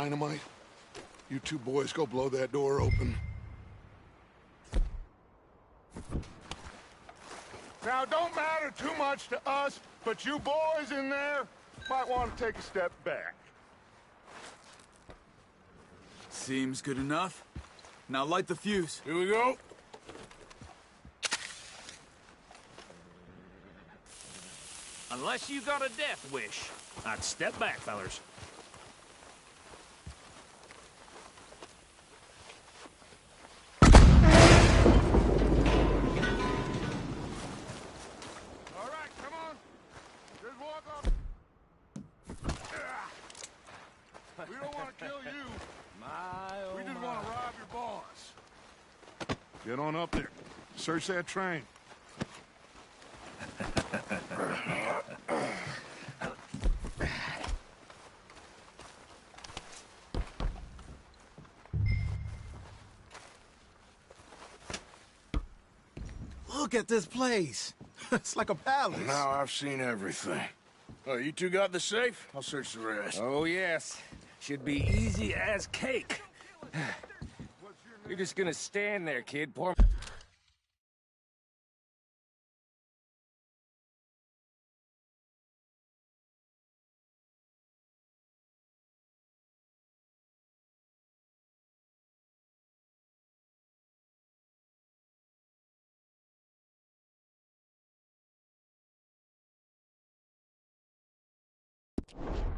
dynamite. You two boys go blow that door open. Now, it don't matter too much to us, but you boys in there might want to take a step back. Seems good enough. Now light the fuse. Here we go. Unless you got a death wish, I'd step back, fellers. All right, come on. Just walk up. We don't want to kill you. We just want to rob your boss. Get on up there. Search that train. Look at this place. It's like a palace. Now I've seen everything. Oh, you two got the safe? I'll search the rest. Oh, yes. Should be easy as cake. You're just gonna stand there, kid. Pour...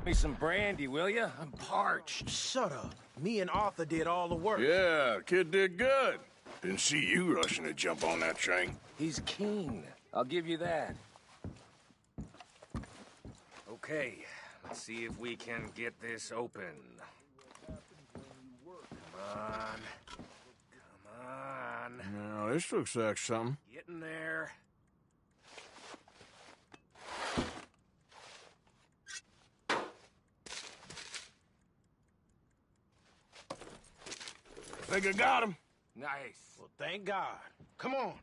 me some brandy, will ya? I'm parched. Shut up. Me and Arthur did all the work. Yeah, kid did good. Didn't see you rushing to jump on that train. He's keen. I'll give you that. Okay, let's see if we can get this open. Come on. Come on. Now, this looks like something. Get in there. Think I got him. Nice. Well, thank God. Come on.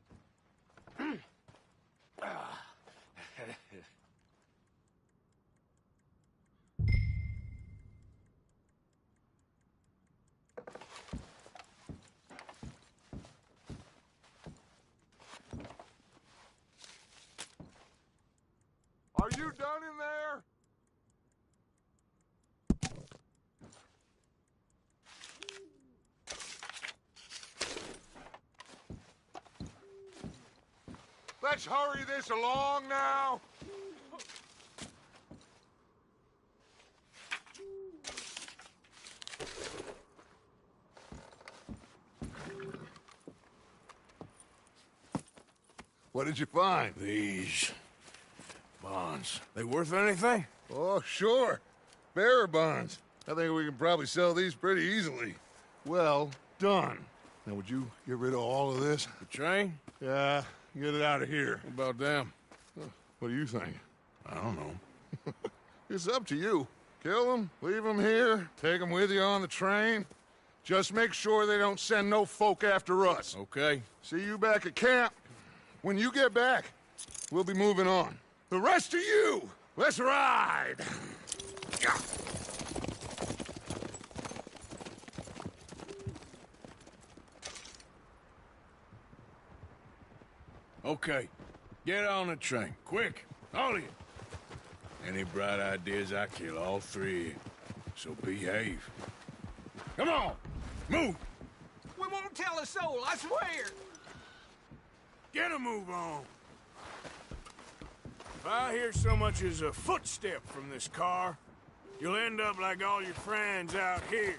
Are you done in there? Let's hurry this along now. What did you find? These bonds. They worth anything? Oh, sure. Bearer bonds. I think we can probably sell these pretty easily. Well done. Now, would you get rid of all of this? The train? Yeah, get it out of here. What about them? What do you think? I don't know. It's up to you. Kill them, leave them here, take them with you on the train. Just make sure they don't send no folk after us. Okay. See you back at camp. When you get back, we'll be moving on. The rest of you, let's ride! Okay. Get on the train. Quick. All of you. Any bright ideas, I kill all three of you. So behave. Come on! Move! We won't tell a soul, I swear! Get a move on! If I hear so much as a footstep from this car, you'll end up like all your friends out here.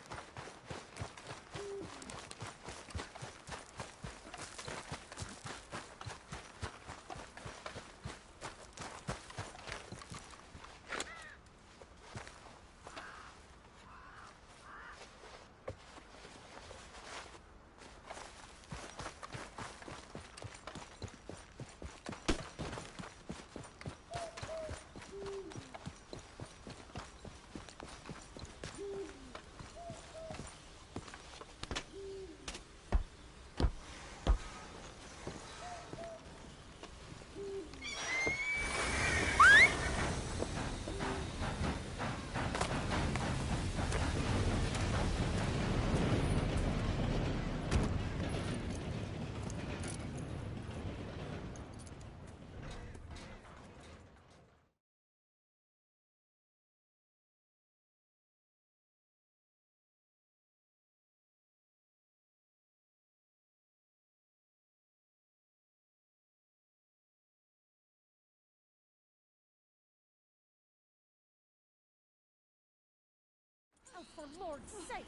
for Lord's sake!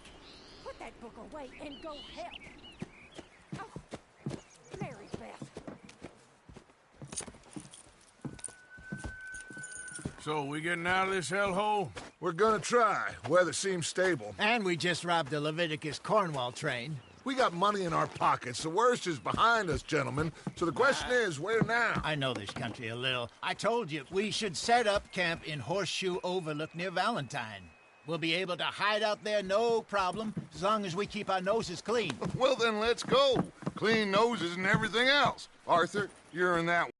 Put that book away and go help! Oh, Mary Beth. So, we getting out of this hellhole? We're gonna try. Weather seems stable. And we just robbed the Leviticus Cornwall train. We got money in our pockets. The worst is behind us, gentlemen. So the question is, where now? I know this country a little. I told you, we should set up camp in Horseshoe Overlook near Valentine. We'll be able to hide out there, no problem, as long as we keep our noses clean. Well, then let's go. Clean noses and everything else. Arthur, you're in that one.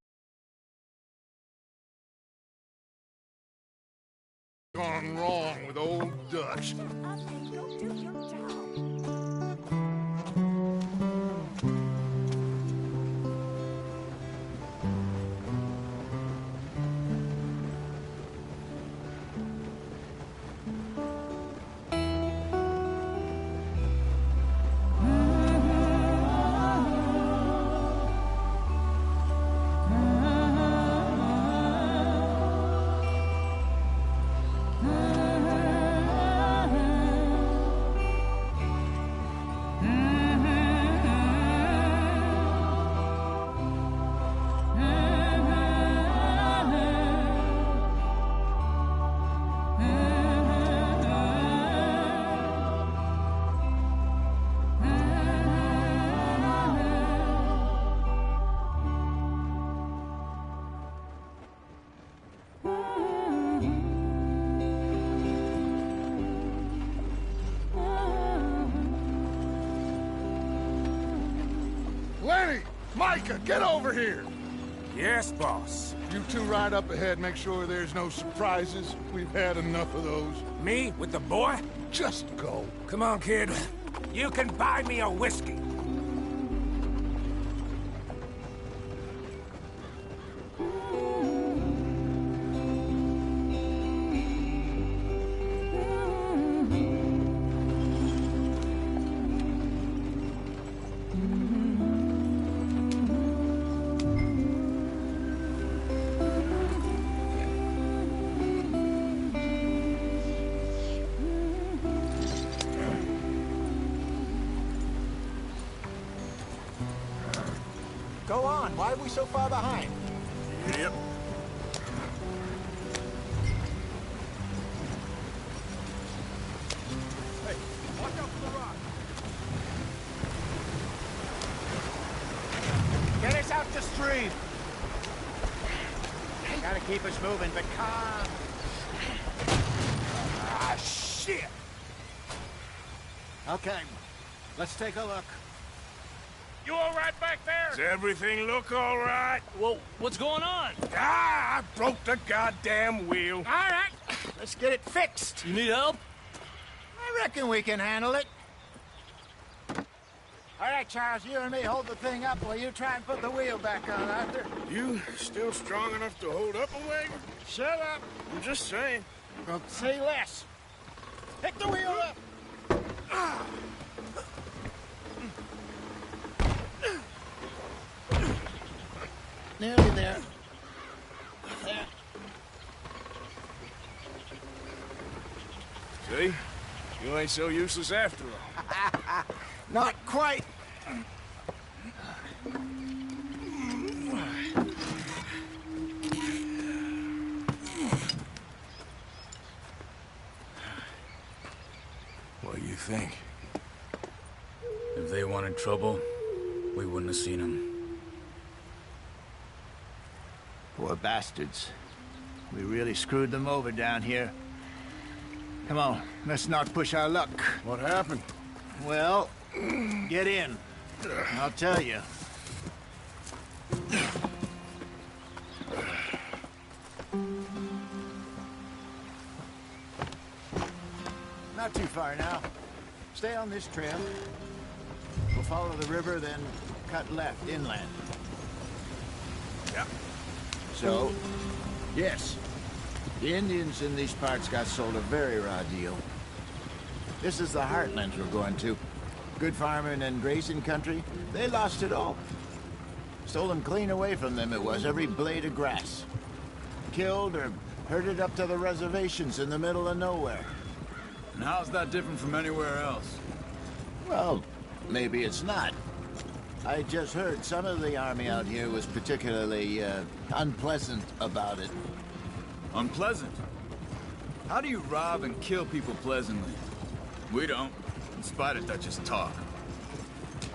Gone wrong with old Dutch. Up and go do your job. Lenny! Micah, get over here! Yes, boss. You two ride up ahead, make sure there's no surprises. We've had enough of those. Me with the boy? Just go. Come on, kid. You can buy me a whiskey. Go on, why are we so far behind? Yep. Hey, watch out for the rock. Get us out the stream! Gotta keep us moving, but calm. Ah, shit! Okay, let's take a look. You all right back there? Does everything look all right? Well, what's going on? Ah, I broke the goddamn wheel. All right, let's get it fixed. You need help? I reckon we can handle it. All right, Charles, you and me hold the thing up while you try and put the wheel back on, Arthur. You still strong enough to hold up a wagon? Shut up. I'm just saying. Well, say less. Pick the wheel up. Nearly there. There. See? You ain't so useless after all. Not quite. What do you think? If they wanted trouble, we wouldn't have seen them. Poor bastards. We really screwed them over down here. Come on, let's not push our luck. What happened? Well, get in. I'll tell you. Not too far now. Stay on this trail. We'll follow the river, then cut left inland. Yeah. So, yes, the Indians in these parts got sold a very raw deal. This is the heartlands we're going to. Good farming and grazing country, they lost it all. Stolen clean away from them it was, every blade of grass. Killed or herded up to the reservations in the middle of nowhere. And how's that different from anywhere else? Well, maybe it's not. I just heard some of the army out here was particularly, unpleasant about it. Unpleasant? How do you rob and kill people pleasantly? We don't, in spite of Dutch's talk.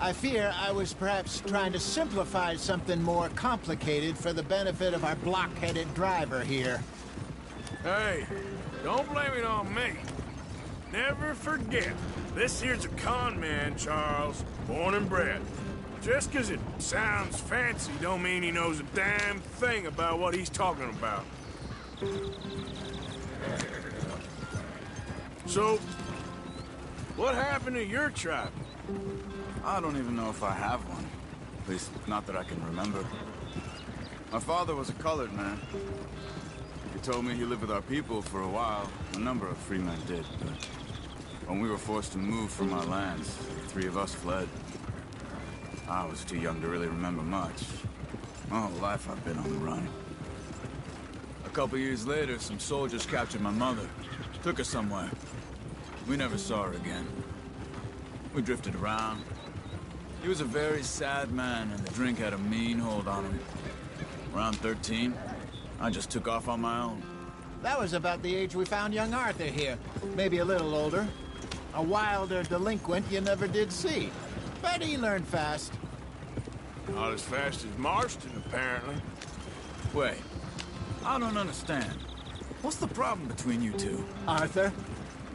I fear I was perhaps trying to simplify something more complicated for the benefit of our block-headed driver here. Hey, don't blame it on me. Never forget, this here's a con man, Charles, born and bred. Just 'cause it sounds fancy don't mean he knows a damn thing about what he's talking about. So, what happened to your tribe? I don't even know if I have one. At least, not that I can remember. My father was a colored man. He told me he lived with our people for a while. A number of free men did, but when we were forced to move from our lands, the three of us fled. I was too young to really remember much. My whole life I've been on the run. A couple years later, some soldiers captured my mother. Took her somewhere. We never saw her again. We drifted around. He was a very sad man, and the drink had a mean hold on him. Around 13, I just took off on my own. That was about the age we found young Arthur here. Maybe a little older. A wilder delinquent you never did see. But he learned fast. Not as fast as Marston, apparently. Wait, I don't understand. What's the problem between you two? Arthur?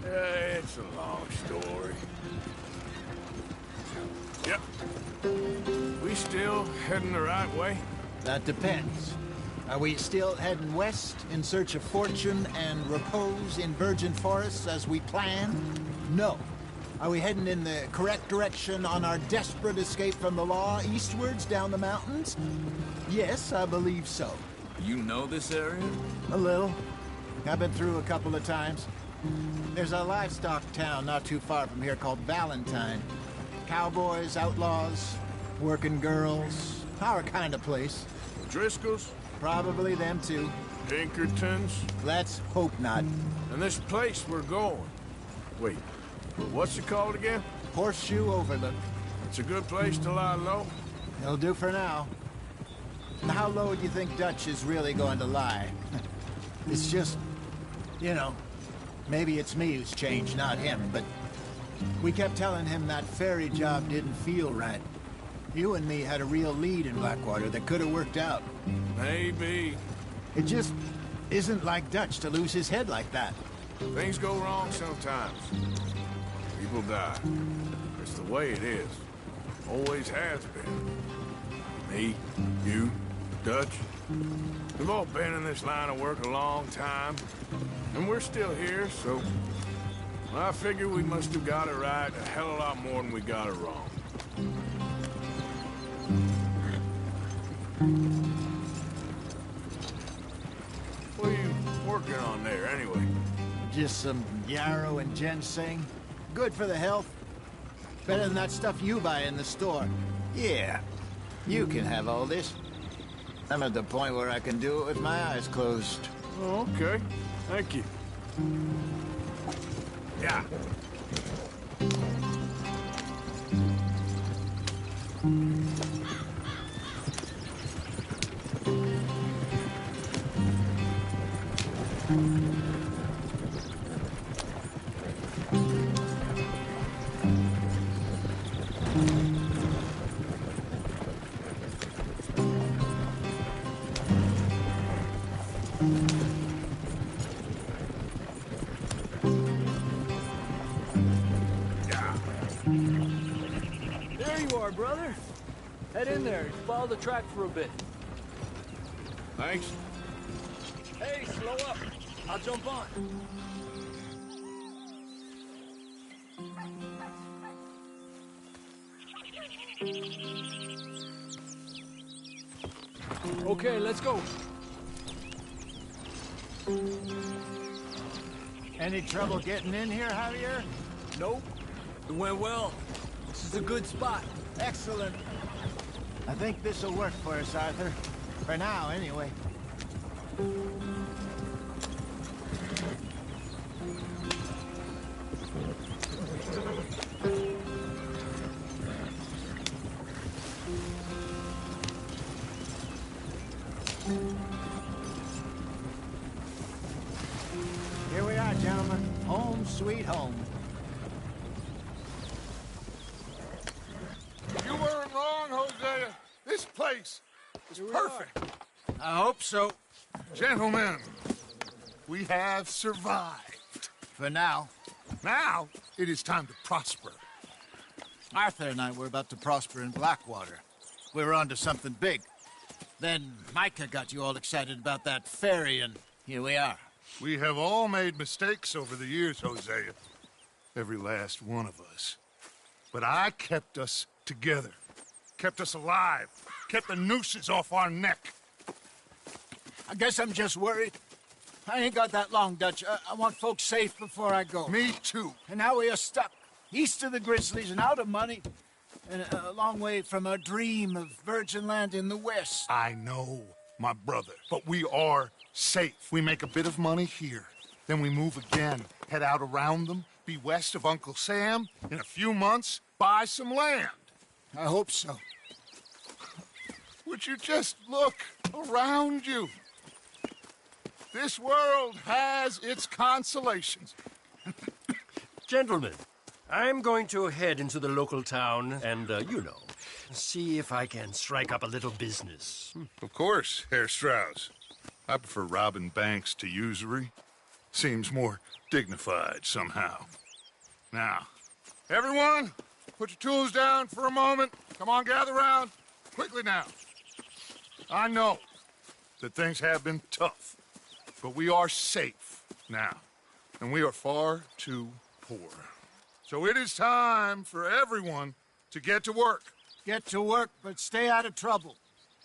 It's a long story. Yep. We still heading the right way? That depends. Are we still heading west in search of fortune and repose in virgin forests as we planned? No. Are we heading in the correct direction on our desperate escape from the law eastwards down the mountains? Yes, I believe so. You know this area? A little. I've been through a couple of times. There's a livestock town not too far from here called Valentine. Cowboys, outlaws, working girls, our kind of place. Driscoll's? Probably them too. Pinkertons? Let's hope not. And this place we're going. Wait, what's it called again? Horseshoe Overlook. It's a good place to lie low? It'll do for now. How low do you think Dutch is really going to lie? It's just, you know, maybe it's me who's changed, not him, but we kept telling him that ferry job didn't feel right. You and me had a real lead in Blackwater that could have worked out. Maybe. It just isn't like Dutch to lose his head like that. Things go wrong sometimes. People die. It's the way it is. Always has been. Me, you, Dutch. We've all been in this line of work a long time. And we're still here, so I figure we must have got it right a hell of a lot more than we got it wrong. What are you working on there, anyway? Just some yarrow and ginseng. Good for the health. Better than that stuff you buy in the store. Yeah, you can have all this. I'm at the point where I can do it with my eyes closed. Oh, okay. Thank you. Yeah. There you are, brother. Head in there and follow the track for a bit. Thanks. Hey, slow up. I'll jump on. Okay, let's go. Any trouble getting in here, Javier? Nope. It went well. This is a good spot. Excellent. I think this'll work for us, Arthur. For now, anyway. place. It's perfect. I hope so. Gentlemen, we have survived. For now. Now, it is time to prosper. Arthur and I were about to prosper in Blackwater. We were onto something big. Then Micah got you all excited about that ferry, and here we are. We have all made mistakes over the years, Hosea. Every last one of us. But I kept us together. Kept us alive. Kept the nooses off our neck. I guess I'm just worried. I ain't got that long, Dutch. I want folks safe before I go. Me too. And now we are stuck, east of the Grizzlies and out of money, and a long way from our dream of virgin land in the west. I know, my brother, but we are safe. We make a bit of money here, then we move again, head out around them, be west of Uncle Sam, in a few months, buy some land. I hope so. Would you just look around you? This world has its consolations. Gentlemen, I'm going to head into the local town and, see if I can strike up a little business. Of course, Herr Strauss. I prefer robbing banks to usury. Seems more dignified somehow. Now, everyone, put your tools down for a moment. Come on, gather round. Quickly now. I know that things have been tough, but we are safe now, and we are far too poor. So it is time for everyone to get to work. Get to work, but stay out of trouble.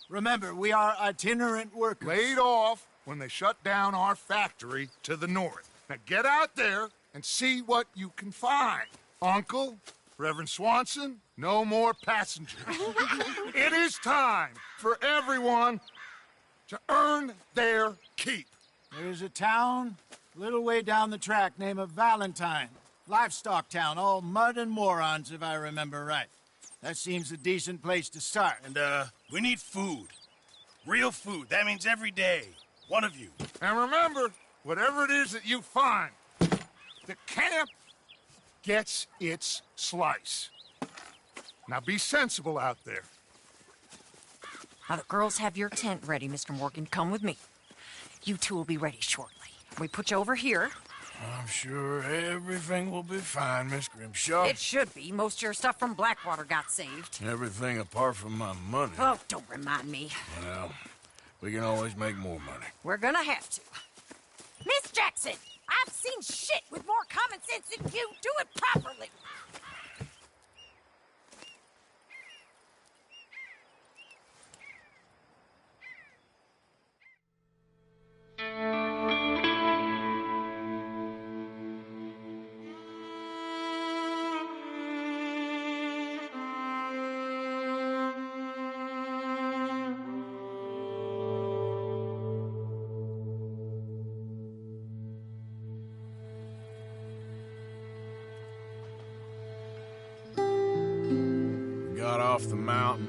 Remember, we are itinerant workers. Laid off when they shut down our factory to the north. Now get out there and see what you can find. Uncle, Reverend Swanson, no more passengers. It is time for everyone to earn their keep. There's a town a little way down the track named Valentine. Livestock town, all mud and morons, if I remember right. That seems a decent place to start. And, we need food. Real food. That means every day. One of you. And remember, whatever it is that you find, the camp gets its slice. Now be sensible out there. Now, the girls have your tent ready, Mr. Morgan. Come with me. You two will be ready shortly. We put you over here. I'm sure everything will be fine, Miss Grimshaw. It should be. Most of your stuff from Blackwater got saved. Everything apart from my money. Oh, don't remind me. Well, we can always make more money. We're gonna have to. Miss Jackson, I've seen shit with more common sense than you. Do it properly. Got off the mountain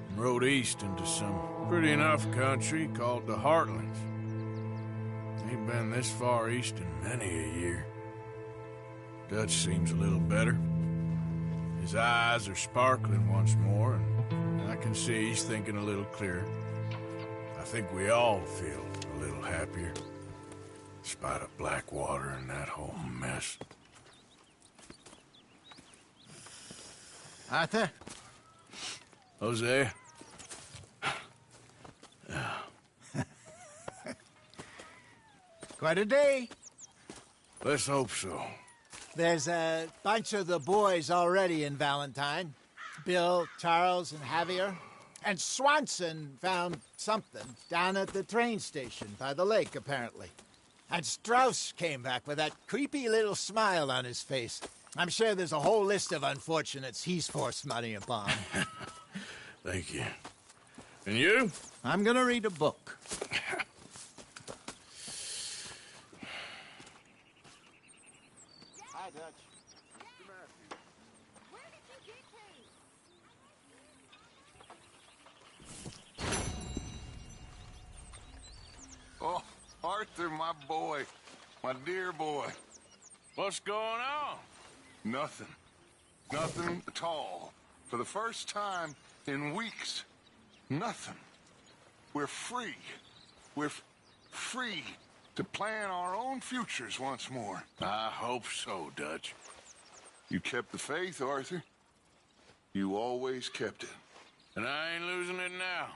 and rode east into some pretty enough country called the Heartlands. Ain't been this far east in many a year. Dutch seems a little better. His eyes are sparkling once more, and I can see he's thinking a little clearer. I think we all feel a little happier, in spite of Blackwater and that whole mess. Arthur? Hosea? Quite a day. Let's hope so. There's a bunch of the boys already in Valentine. Bill, Charles, and Javier. And Swanson found something down at the train station by the lake, apparently. And Strauss came back with that creepy little smile on his face. I'm sure there's a whole list of unfortunates he's forced money upon. Thank you. And you? I'm gonna read a book. Hi, Dutch. Where did you get Oh, Arthur, my boy. My dear boy. What's going on? Nothing. Nothing at all. For the first time in weeks. Nothing. We're free. We're free to plan our own futures once more. I hope so, Dutch. You kept the faith, Arthur. You always kept it. And I ain't losing it now.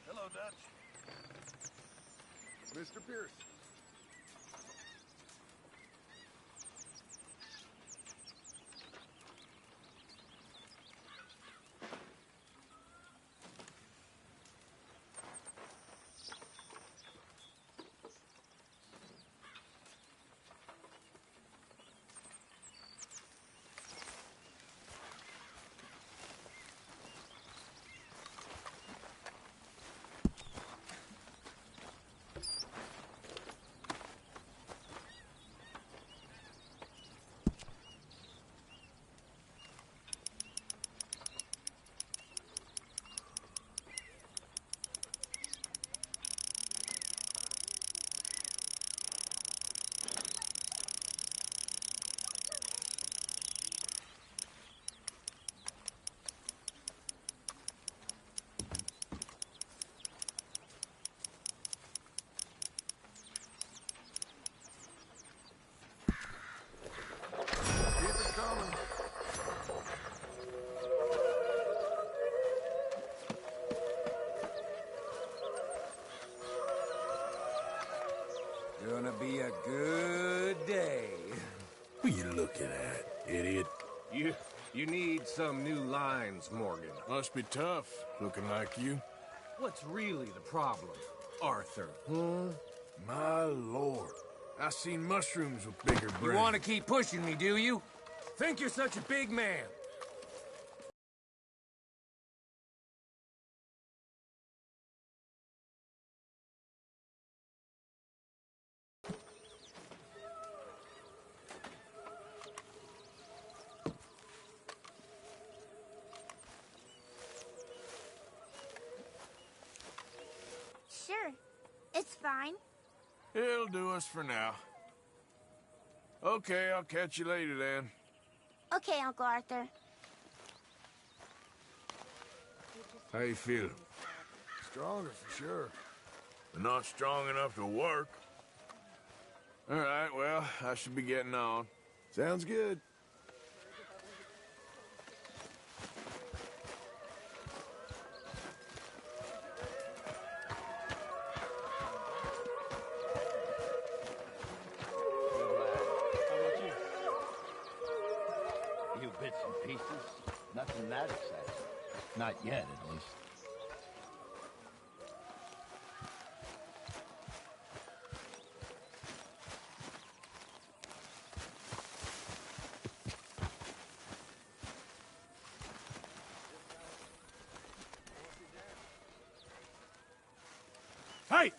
Hello, Dutch. Mr. Pierce. Gonna be a good day. Who you looking at, idiot? You need some new lines, Morgan. Must be tough, looking like you. What's really the problem, Arthur? My lord. I seen mushrooms with bigger brains. You want to keep pushing me, do you? Think you're such a big man? Sure. It's fine. It'll do us for now. Okay, I'll catch you later then. Okay, Uncle Arthur. How you feeling? Stronger for sure. But not strong enough to work. All right, well, I should be getting on. Sounds good. Few bits and pieces. Nothing that exciting. Not yet, at least. right!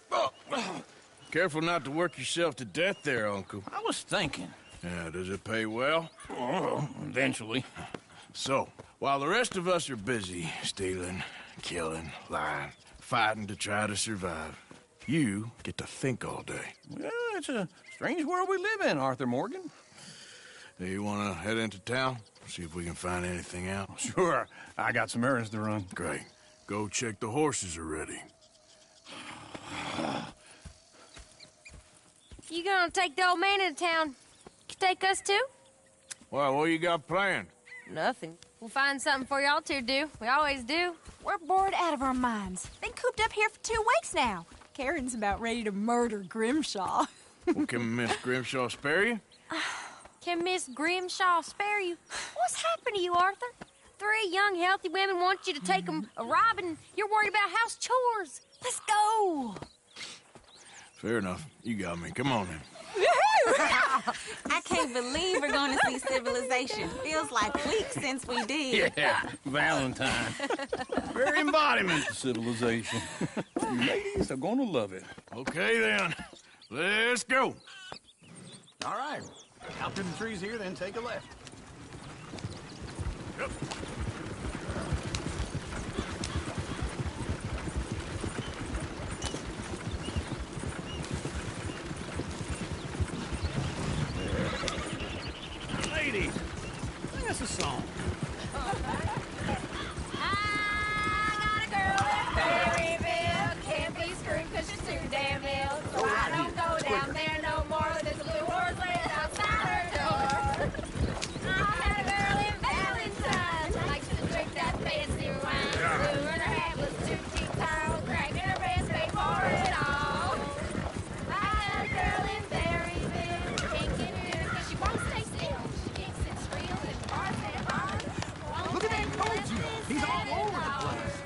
Careful not to work yourself to death there, Uncle. I was thinking. Yeah, does it pay well? Oh, eventually. So, while the rest of us are busy stealing, killing, lying, fighting to try to survive, you get to think all day. Well, it's a strange world we live in, Arthur Morgan. Hey, you want to head into town? See if we can find anything out? Sure. I got some errands to run. Great. Go check the horses are ready. You gonna take the old man into town? You take us too? Well, what you got planned? Nothing. We'll find something for y'all to do. We always do. We're bored out of our minds. Been cooped up here for 2 weeks now. Karen's about ready to murder Grimshaw. Well, can Miss Grimshaw spare you? Can Miss Grimshaw spare you? What's happened to you, Arthur? 3 young, healthy women want you to take them a robbing. You're worried about house chores. Let's go. Fair enough. You got me. Come on, then. I can't believe we're going to see civilization. Feels like weeks since we did. Yeah, Valentine. Very embodiment of civilization. You ladies are gonna love it. Okay, then. Let's go. All right. Out to the trees here, then take a left. Yep. Ladies, sing us a song. I got a girl in Berryville. Can't be screwed because she's too damn ill. So I don't go down there no more. There's a blue horse laying outside her door. I had a girl in Valentine. She likes to drink that fancy wine. Blue and her hat was 2 feet tall. Cracking her breast paid for it all. I had a girl in Berryville. Can't get her because she won't stay still. She kicks and squeals and barks and barks. Look at that coach. He's all over the place.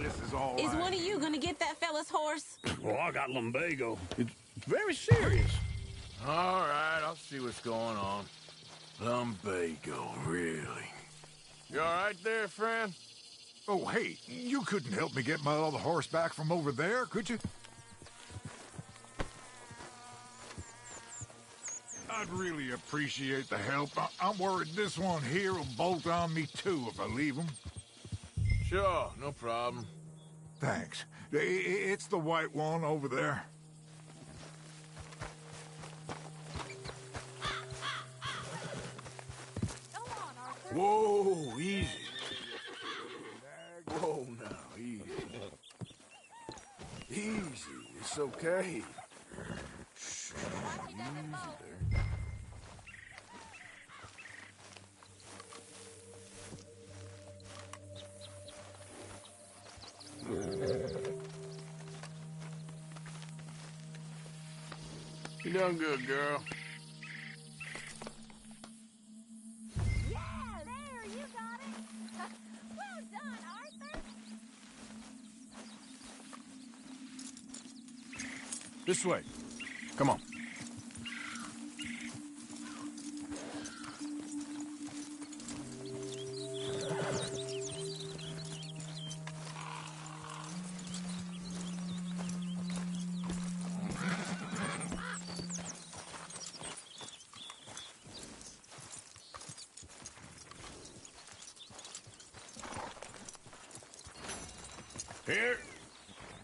This is all Is right. one of you going to get that fella's horse? Well, I got lumbago. It's very serious. All right, I'll see what's going on. Lumbago, really? You all right there, friend? Oh, hey, you couldn't help me get my other horse back from over there, could you? I'd really appreciate the help. I'm worried this one here will bolt on me, too, if I leave him. Sure, no problem. Thanks. It's the white one over there. Whoa, easy. Whoa, now, easy. Easy, it's okay. Shh, easy there. You done good, girl. Yeah, there, you got it. Well done, Arthur. This way. Come on.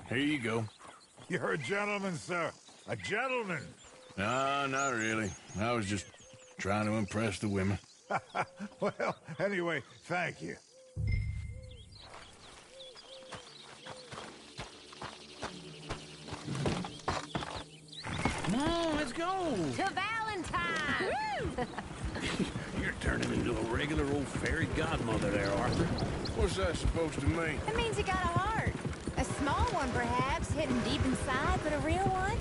Here you go. You're a gentleman, sir. A gentleman. No, not really. I was just trying to impress the women. Well, anyway, thank you. Come on, let's go. To Valentine. You're turning into a regular old fairy godmother there, Arthur. What's that supposed to mean? That means you got a heart. A small one, perhaps, hidden deep inside, but a real one.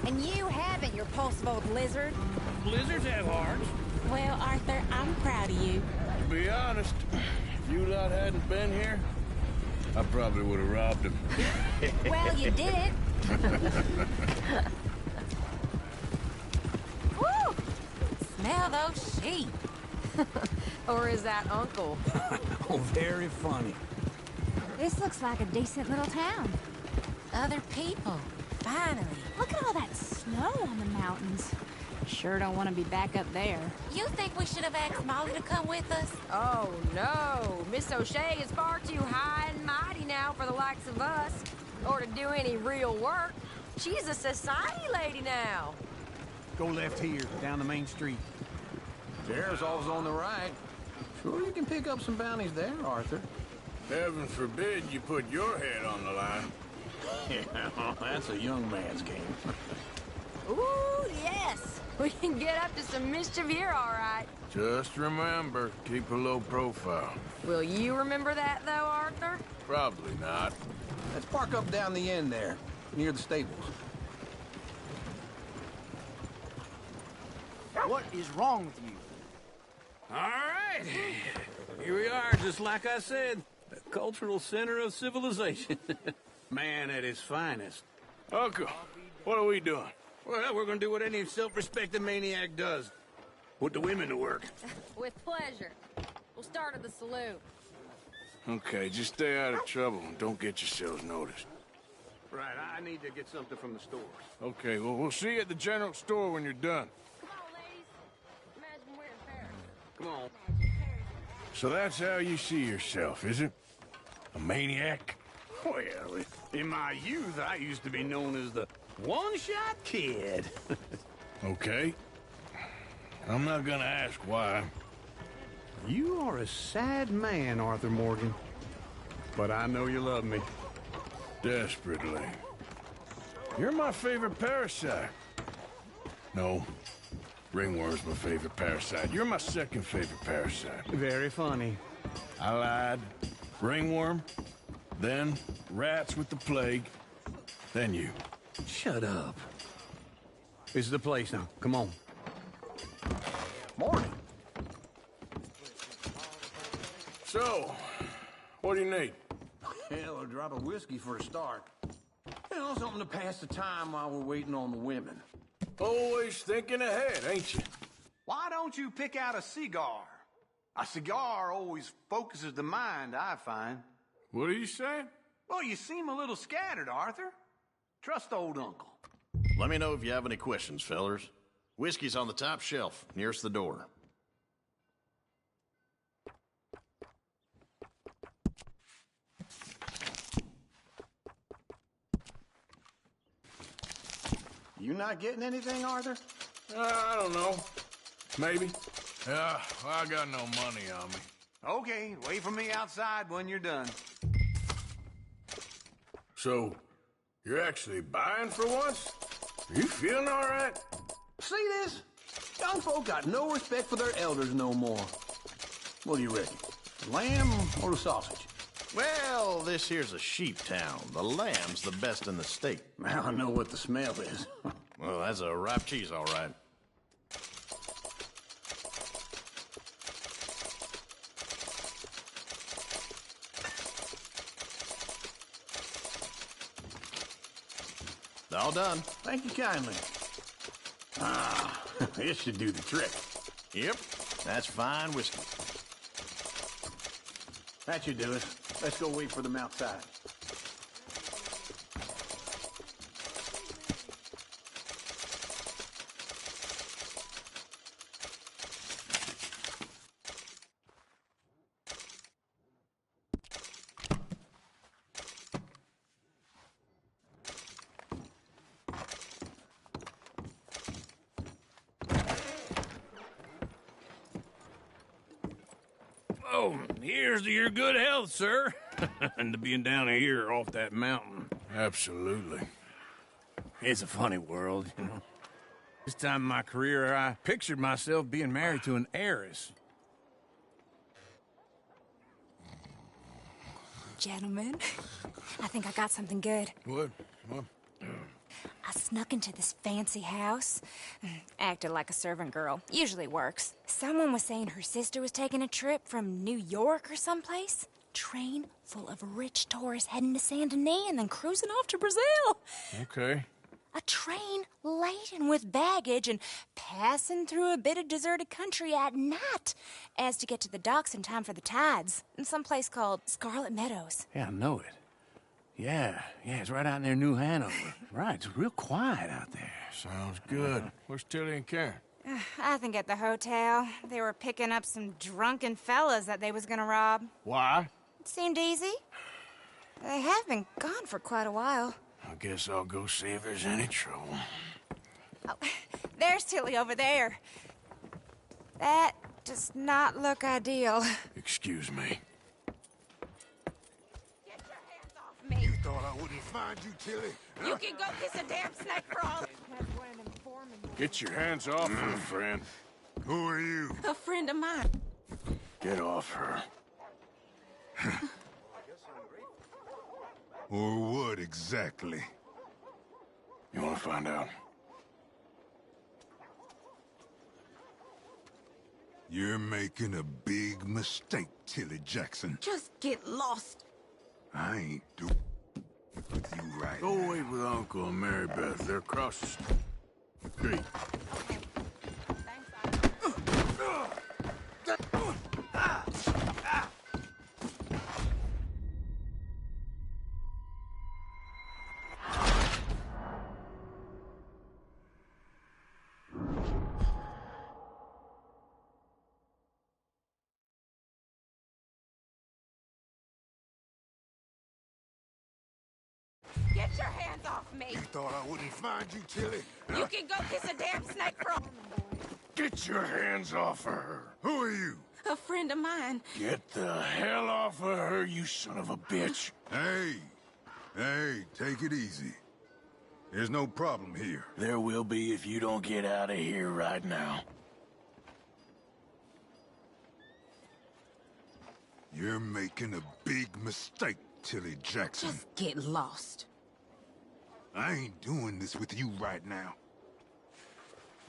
And you haven't, you repulsive old lizard. Blizzards have hearts. Well, Arthur, I'm proud of you. To be honest, if you lot hadn't been here, I probably would have robbed him. Well, you did. Woo! Smell those sheep. Or is that Uncle? Oh, very funny. This looks like a decent little town. Other people, finally. Look at all that snow on the mountains. Sure don't want to be back up there. You think we should have asked Molly to come with us? Oh, no. Miss O'Shea is far too high and mighty now for the likes of us. Or to do any real work. She's a society lady now. Go left here, down the main street. There's always on the right. Sure you can pick up some bounties there, Arthur. Heaven forbid you put your head on the line. Yeah, that's a young man's game. Ooh, yes. We can get up to some mischief here, all right. Just remember, keep a low profile. Will you remember that, though, Arthur? Probably not. Let's park up down the end there, near the stables. What is wrong with you? All right. Here we are, just like I said. The cultural center of civilization. Man at his finest. Uncle, what are we doing? Well, we're gonna do what any self-respecting maniac does. Put the women to work. With pleasure. We'll start at the saloon. Okay, just stay out of trouble and don't get yourselves noticed. Right, I need to get something from the stores. Okay, well, we'll see you at the general store when you're done. Come on, ladies. Imagine we're in Paris. Come on. So that's how you see yourself, is it? A maniac? Well, in my youth, I used to be known as the one-shot kid. Okay. I'm not gonna ask why. You are a sad man, Arthur Morgan. But I know you love me. Desperately. You're my favorite parasite. No. Ringworm's my favorite parasite. You're my second favorite parasite. Very funny. I lied. Ringworm, then rats with the plague, then you. Shut up. This is the place now. Come on. Morning. So, what do you need? Hell, a drop of whiskey for a start. You know, something to pass the time while we're waiting on the women. Always thinking ahead, ain't you? Why don't you pick out a cigar? A cigar always focuses the mind, I find. What are you saying? Well, you seem a little scattered, Arthur. Trust old Uncle. Let me know if you have any questions, fellers. Whiskey's on the top shelf, nearest the door. You not getting anything, Arthur? I don't know. Maybe. I got no money on me. Okay, wait for me outside when you're done. So, you're actually buying for once? Are you feeling all right? See this? Young folk got no respect for their elders no more. What do you reckon? The lamb or the sausage? Well, this here's a sheep town. The lamb's the best in the state. Now I know what the smell is. Well, that's a ripe cheese, all right. All done. Thank you kindly. Ah, this should do the trick. Yep, that's fine whiskey. That should do it. Let's go wait for them outside. Oh, here's to your good health, sir. And to being down here off that mountain. Absolutely. It's a funny world, you know. This time in my career, I pictured myself being married to an heiress. Gentlemen, I think I got something good. What? I snuck into this fancy house. Acted like a servant girl. Usually works. Someone was saying her sister was taking a trip from New York or someplace. Train full of rich tourists heading to Saint Denis and then cruising off to Brazil. Okay. A train laden with baggage and passing through a bit of deserted country at night as to get to the docks in time for the tides in some place called Scarlet Meadows. Yeah, I know it. Yeah, it's right out near New Hanover. Right, it's real quiet out there. Sounds good. Where's Tilly and Karen? I think at the hotel. They were picking up some drunken fellas that they was gonna rob. Why? It seemed easy. They have been gone for quite a while. I guess I'll go see if there's any trouble. Oh, there's Tilly over there. That does not look ideal. Excuse me. Get your hands off me. You thought I wouldn't find you, Tilly? You can go kiss a damn snake for all. Get your hands off her, friend. Who are you? A friend of mine. Get off her. Or what exactly? You want to find out? You're making a big mistake, Tilly Jackson. Just get lost. I ain't doing with you right Go now. wait with Uncle and Mary Beth. They're across the street. Get your hands off me. You thought I wouldn't find you, Tilly? You can go kiss a damn snake for all. Get your hands off of her. Who are you? A friend of mine. Get the hell off of her, you son of a bitch. Hey, take it easy. There's no problem here. There will be if you don't get out of here right now. You're making a big mistake, Tilly Jackson. Just get lost. I ain't doing this with you right now.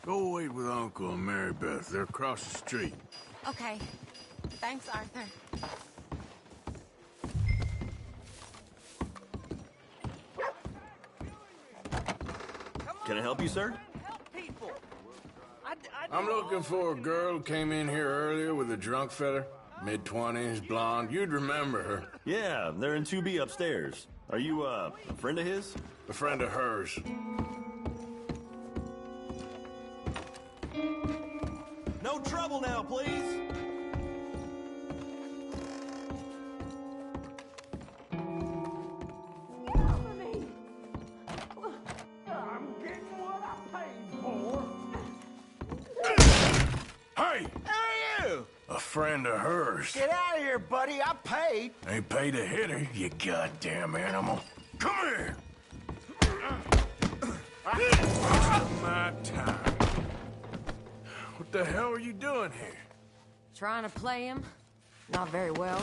Go wait with Uncle and Mary Beth. They're across the street. Okay. Thanks, Arthur. Can I help you, sir? I'm looking for a girl who came in here earlier with a drunk fella. Mid-20s, blonde. You'd remember her. Yeah, they're in 2B upstairs. Are you, a friend of his? A friend of hers. No trouble now, please. I'm getting what I paid for. Hey! Who are you? A friend of hers. Get out of here, buddy. I paid. Ain't paid to hit her, you goddamn animal. Come here! My time. What the hell are you doing here? Trying to play him. Not very well.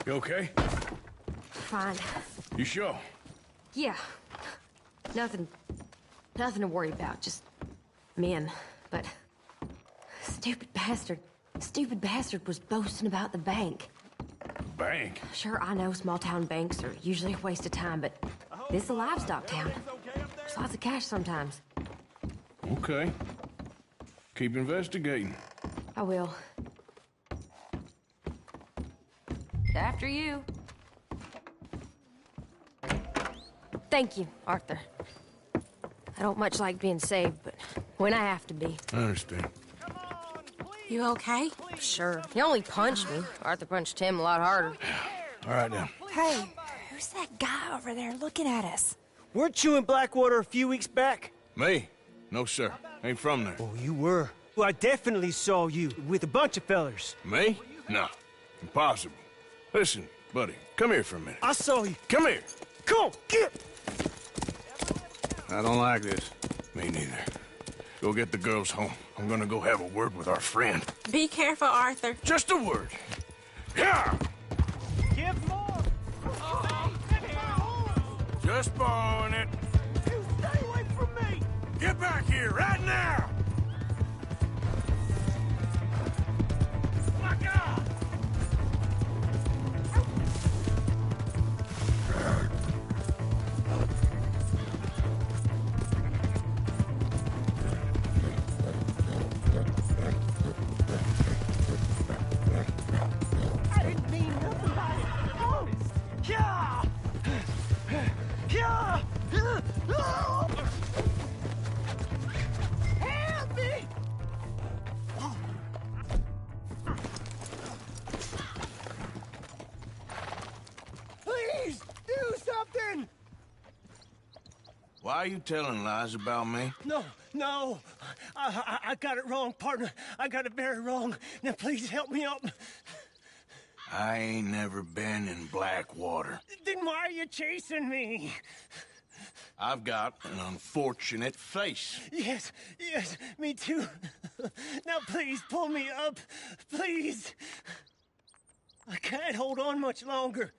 You okay? Fine. You sure? Yeah. Nothing to worry about. Just men. But stupid bastard was boasting about the bank. Bank? Sure, I know small town banks are usually a waste of time, but this is a livestock town. There's lots of cash sometimes. Okay. Keep investigating. I will. After you. Thank you, Arthur. I don't much like being saved, but when I have to be. I understand. You okay? Sure. He only punched me. Arthur punched him a lot harder. All right, now. Hey, who's that guy over there looking at us? Weren't you in Blackwater a few weeks back? Me? No, sir. Ain't from there. Oh, you were. Well, I definitely saw you with a bunch of fellers. Me? No. Impossible. Listen, buddy, come here for a minute. I saw you. Come here. Come on, get! I don't like this. Me neither. Go get the girls home. I'm gonna go have a word with our friend. Be careful, Arthur. Just a word. Yeah! Give more! Just borrowing it. You stay away from me! Get back here right now! My God! Why are you telling lies about me? No. I got it wrong, partner. I got it very wrong. Now, please help me up. I ain't never been in Blackwater. Then why are you chasing me? I've got an unfortunate face. Yes, me too. Now, please, pull me up. Please. I can't hold on much longer.